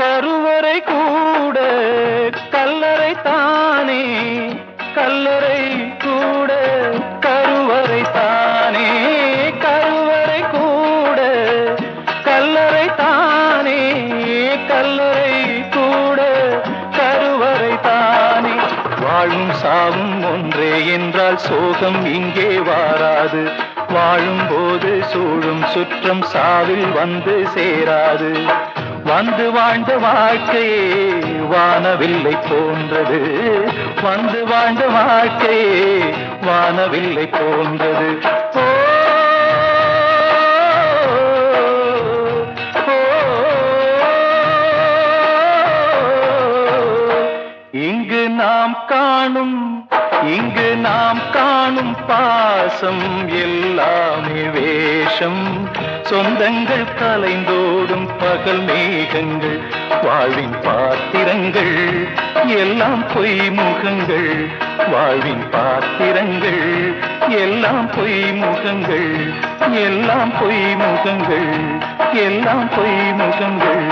கருவறை கூட கல்லறை தானே, கல்லறை கூட கருவறை தானே, கருவறை கூட கல்லறை தானே, கல்லறை கூட கருவறை தானே. வாழும் சாவும் ஒன்றே என்றால் சோகம் இங்கே வாராது, வாழும்போது சூழும் சுற்றம் சாவில் வந்து சேராது. வந்து வாழ்ந்த வாழ்க்கையே வானவில்லை போன்றது, வந்து வாழ்ந்த வாழ்க்கையே வானவில்லை போன்றது. ஓ, இங்கு நாம் காணும், இங்கு நாம் காணும் பாசம் எல்லாமே வேஷம். சொந்தங்கள் கலைந்தோடும் பகல் மேகங்கள், வாழ்வின் பாத்திரங்கள் எல்லாம் பொய் முகங்கள், வாழ்வின் பாத்திரங்கள் எல்லாம் பொய் முகங்கள், எல்லாம் பொய் முகங்கள், எல்லாம் பொய் முகங்கள்.